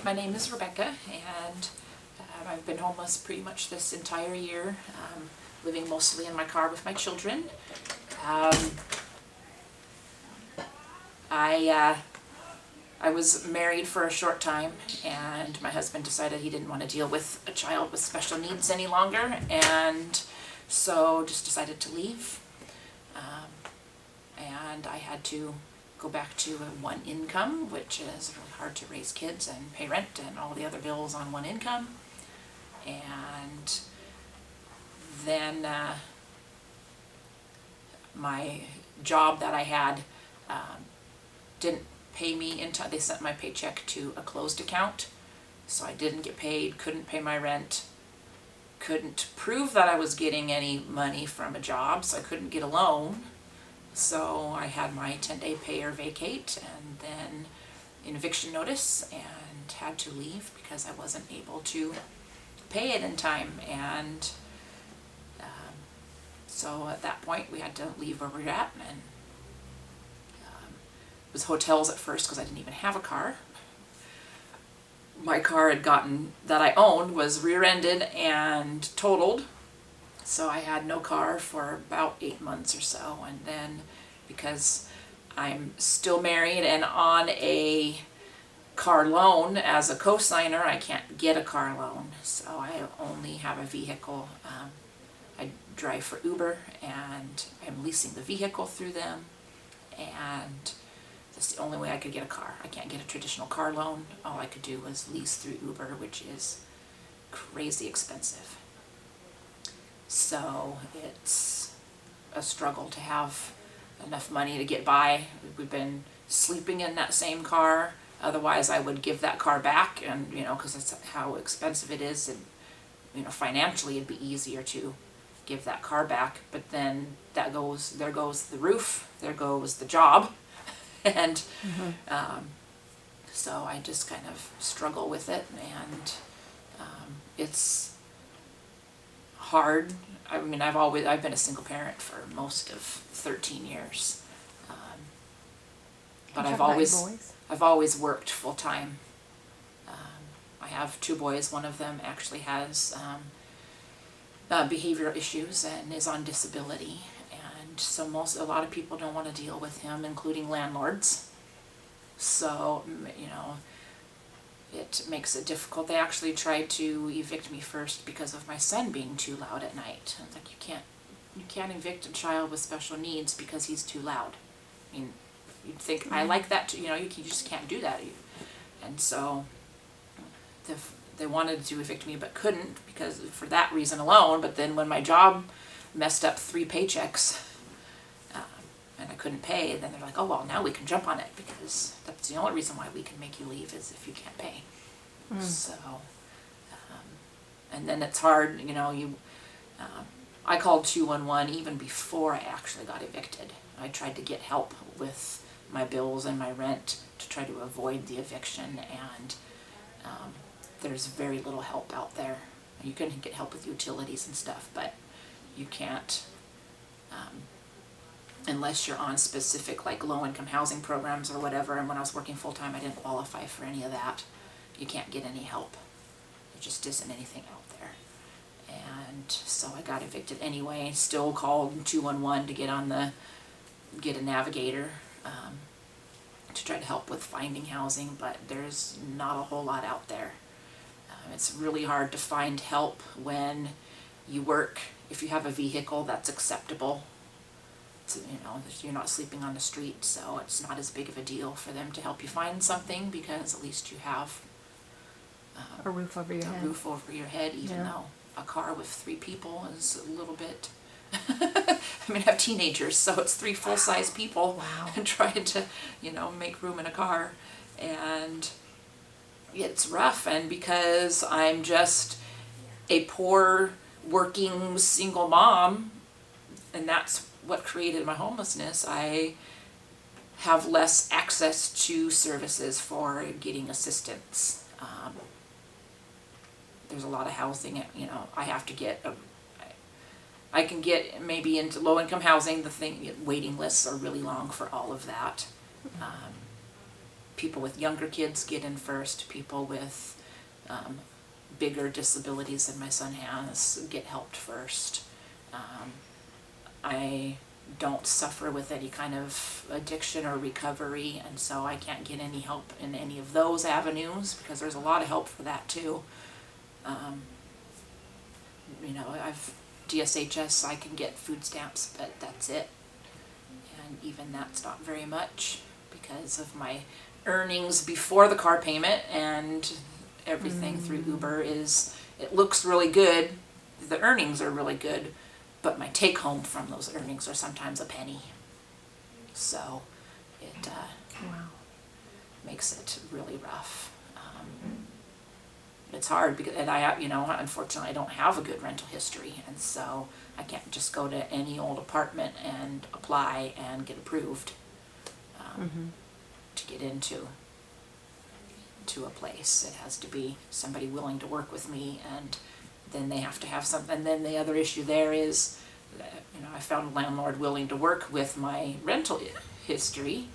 My name is Rebecca, and I've been homeless pretty much this entire year, living mostly in my car with my children. I was married for a short time, and my husband decided he didn't want to deal with a child with special needs any longer, and so just decided to leave. And I had to go back to one income, which is really hard to raise kids and pay rent and all the other bills on one income. And then my job that I had didn't pay me until they sent my paycheck to a closed account. So I didn't get paid, couldn't pay my rent, couldn't prove that I was getting any money from a job, so I couldn't get a loan. So I had my 10-day pay or vacate and then an eviction notice and had to leave because I wasn't able to pay it in time. And so at that point we had to leave where we were at, and it was hotels at first because I didn't even have a car. My car that I owned was rear-ended and totaled. So I had no car for about 8 months or so, and then because I'm still married and on a car loan as a co-signer, I can't get a car loan, so I only have a vehicle. I drive for Uber, and I'm leasing the vehicle through them, and that's the only way I could get a car. I can't get a traditional car loan. All I could do was lease through Uber, which is crazy expensive. So it's a struggle to have enough money to get by. We've been sleeping in that same car. Otherwise I would give that car back, and because that's how expensive it is, and financially it'd be easier to give that car back. But then there goes the roof, there goes the job, and so I just kind of struggle with it, and it's hard. I mean, I've been a single parent for most of 13 years, but I've always worked full time. I have 2 boys. One of them actually has behavioral issues and is on disability, and so a lot of people don't want to deal with him, including landlords. So it makes it difficult. They actually tried to evict me first because of my son being too loud at night. I was like, you can't evict a child with special needs because he's too loud. I mean, you'd think I like that too, you just can't do that. And so they wanted to evict me but couldn't because for that reason alone. But then when my job messed up 3 paychecks and I couldn't pay, then they're like, oh well, now we can jump on it because that's the only reason why we can make you leave is if you can't pay. So and then it's hard, I called 211 even before I actually got evicted. I tried to get help with my bills and my rent to try to avoid the eviction, and there's very little help out there. You can get help with utilities and stuff, but you can't unless you're on specific like low-income housing programs or whatever. And when I was working full-time, I didn't qualify for any of that. You can't get any help. There just isn't anything out there. And so I got evicted anyway. Still called 211 to get a navigator to try to help with finding housing, but there's not a whole lot out there. It's really hard to find help when you work. If you have a vehicle that's acceptable, you're not sleeping on the street, so it's not as big of a deal for them to help you find something because at least you have a roof over your head. Roof over your head, even though a car with 3 people is a little bit. I mean, I have teenagers, so it's 3 full-size people. Wow. And trying to, make room in a car, and it's rough. And because I'm just a poor working single mom, and that's what created my homelessness, I have less access to services for getting assistance. There's a lot of housing, I have to get I can get maybe into low-income housing. Waiting lists are really long for all of that. people with younger kids get in first. People with bigger disabilities than my son has get helped first. I don't suffer with any kind of addiction or recovery, and so I can't get any help in any of those avenues because there's a lot of help for that too. You know, I've DSHS, I can get food stamps, but that's it. And even that's not very much because of my earnings before the car payment, and everything through Uber is, it looks really good, the earnings are really good, but my take home from those earnings are sometimes a penny. So it Wow. makes it really rough. It's hard because, and I, you know, unfortunately I don't have a good rental history, and so I can't just go to any old apartment and apply and get approved to get into a place. It has to be somebody willing to work with me, and then they have to have something. And then the other issue there is, you know, I found a landlord willing to work with my rental history,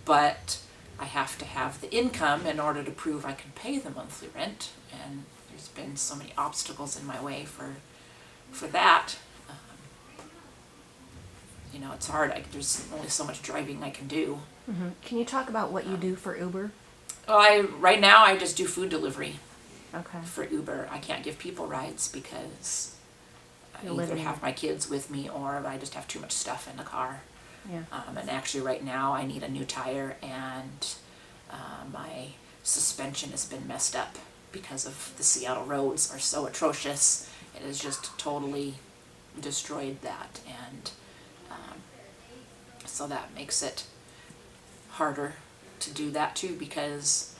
but I have to have the income in order to prove I can pay the monthly rent, and there's been so many obstacles in my way for that. You know, it's hard. There's only so much driving I can do. Can you talk about what you do for Uber? Well, right now I just do food delivery Okay. for Uber. I can't give people rides because I You're either living have my kids with me or I just have too much stuff in the car. Yeah. And actually right now I need a new tire, and my suspension has been messed up because of the Seattle roads are so atrocious. It has just totally destroyed that, and so that makes it harder to do that too, because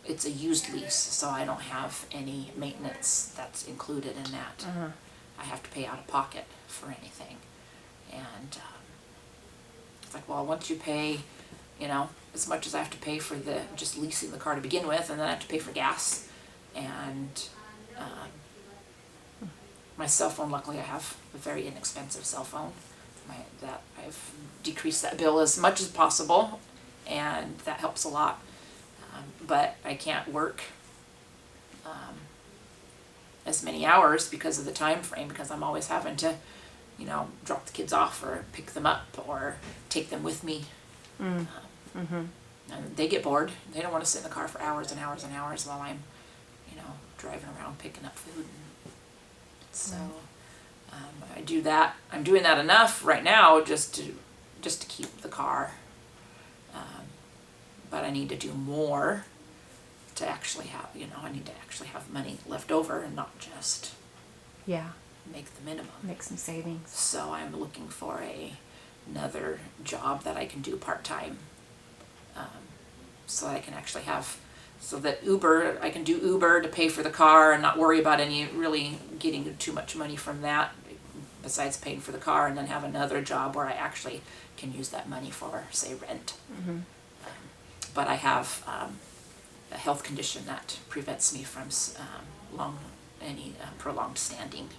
it's a used lease, so I don't have any maintenance that's included in that. I have to pay out of pocket for anything. And it's like, well, once you pay, you know, as much as I have to pay for the just leasing the car to begin with, and then I have to pay for gas, and my cell phone, luckily I have a very inexpensive cell phone. That I've decreased that bill as much as possible, and that helps a lot. But I can't work as many hours because of the time frame, because I'm always having to, you know, drop the kids off or pick them up or take them with me. And they get bored. They don't want to sit in the car for hours and hours and hours while I'm, you know, driving around picking up food. So I do that. I'm doing that enough right now just to keep the car. But I need to do more to actually have, you know, I need to actually have money left over and not just Yeah. make the minimum. Make some savings. So I'm looking for another job that I can do part-time, so that I can actually have, so that I can do Uber to pay for the car and not worry about any really getting too much money from that besides paying for the car, and then have another job where I actually can use that money for, say, rent. But I have a health condition that prevents me from prolonged standing.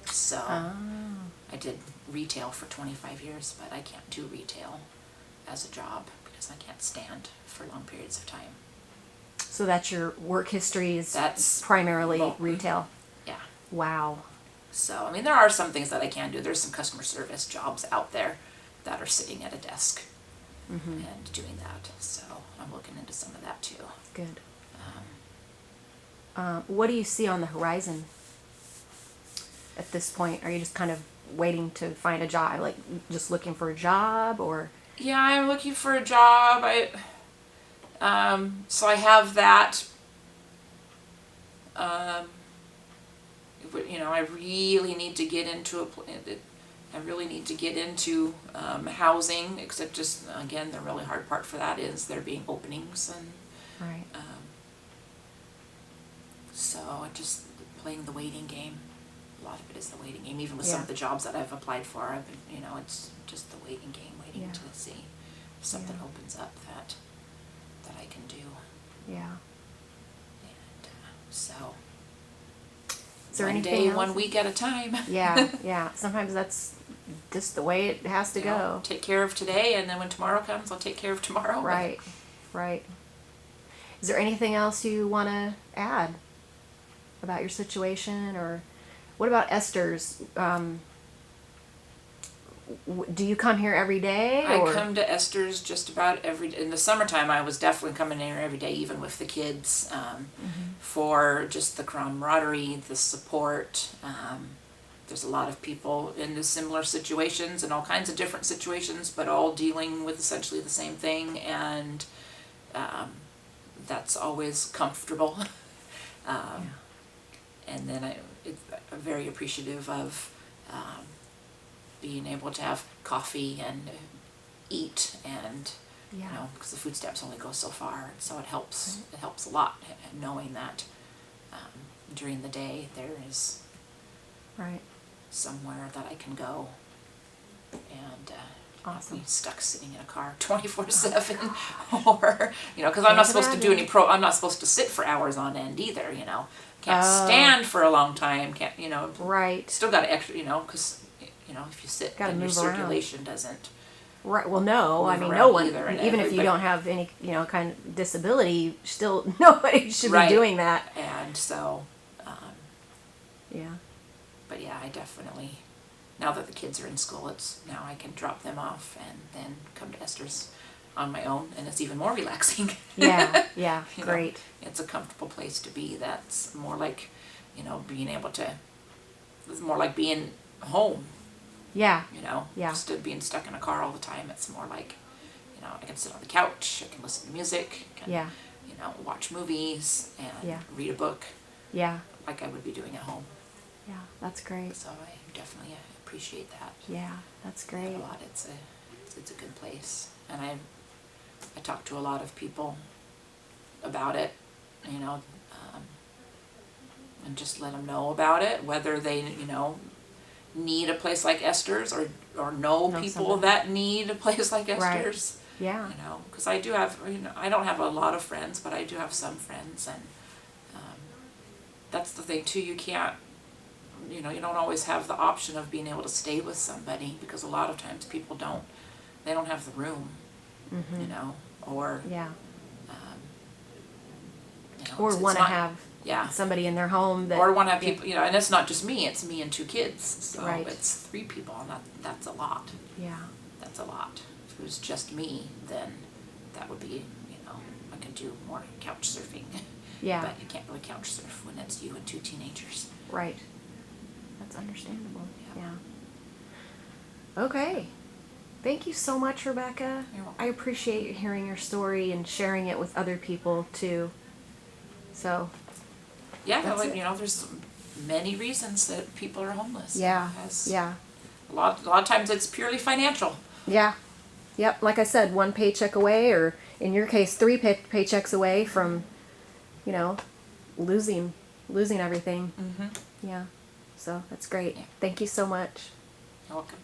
So I did retail for 25 years, but I can't do retail as a job because I can't stand for long periods of time. So that's your work history is That's primarily well, retail. Yeah. Wow. So, I mean, there are some things that I can do. There's some customer service jobs out there that are sitting at a desk and doing that. So I'm looking into some of that too. Good. What do you see on the horizon at this point? Are you just kind of waiting to find a job, like just looking for a job, or? Yeah, I'm looking for a job. So I have that. You know, I really need to get into housing, except just, again, the really hard part for that is there being openings, and Right. so just playing the waiting game. A lot of it is the waiting game. Even with some Yeah. of the jobs that I've applied for, I've been, you know, it's just the waiting game, waiting Yeah. to see if something Yeah. opens up that I can do. Yeah. And so Is there one anything day, else? 1 week at a time. Yeah, yeah. Sometimes that's just the way it has to You know, go. take care of today, and then when tomorrow comes, I'll take care of tomorrow. Right, right. Is there anything else you want to add about your situation, or what about Esther's? Do you come here every day? I Or? come to Esther's just about every day. In the summertime, I was definitely coming here every day, even with the kids, for just the camaraderie, the support. There's a lot of people in the similar situations and all kinds of different situations, but all dealing with essentially the same thing, and that's always comfortable. And then I'm very appreciative of being able to have coffee and eat, and Yeah. you know, because the food stamps only go so far, so it helps. It helps a lot knowing that during the day there is Right. somewhere that I can go and Awesome. be stuck sitting in a car 24/7, or you know, because I'm Can't not supposed to do imagine. I'm not supposed to sit for hours on end either. You know, can't Oh. stand for a long time. Can't, you know, Right. still got to extra, you know, because you know, if you sit, Gotta then your move around. circulation doesn't. Right. Well, no. I Move mean, around no one. either, and Even if you everybody- don't have any, kind of disability, still nobody should Right. be doing that. And so, Yeah. but yeah, I definitely, now that the kids are in school, now I can drop them off and then come to Esther's on my own, and it's even more relaxing. Yeah. Yeah. You know, Great. it's a comfortable place to be. That's more like, you know, being able to, it's more like being home, Yeah. you know, Yeah. instead of being stuck in a car all the time. It's more like, you know, I can sit on the couch, I can listen to music, I can, Yeah. you know, watch movies and Yeah. read a book Yeah. like I would be doing at home. Yeah. That's great. So I definitely appreciate that Yeah. That's a great. lot. It's a good place, and I talk to a lot of people about it, you know, and just let them know about it, whether they, you know, need a place like Esther's, or know Know people somebody. that need a place like Right. Esther's. Yeah. You know, because I do have, you know, I don't have a lot of friends, but I do have some friends, and that's the thing too. You can't, you know, you don't always have the option of being able to stay with somebody, because a lot of times people they don't have the room, you know, or Yeah. you know, Or it's want to not- have yeah, somebody in their home that. or want to have people, you know, and it's not just me, it's me and 2 kids, so Right. it's 3 people, and that's a lot. Yeah. That's a lot. If it was just me, then that would be, you know, I could do more couch surfing. Yeah. But you can't really couch surf when it's you and 2 teenagers. Right. That's understandable. Yeah. Yeah. Okay. Thank you so much, Rebecca. You're welcome. I appreciate hearing your story and sharing it with other people too. So, Yeah, That's like, it. you know, there's many reasons that people are homeless. yeah. As Yeah. A lot of times it's purely financial. Yeah. Yep. Like I said, 1 paycheck away, or in your case, 3 paychecks away from, losing everything. Mm-hmm. Yeah. So that's great. Yeah. Thank you so much. You're welcome.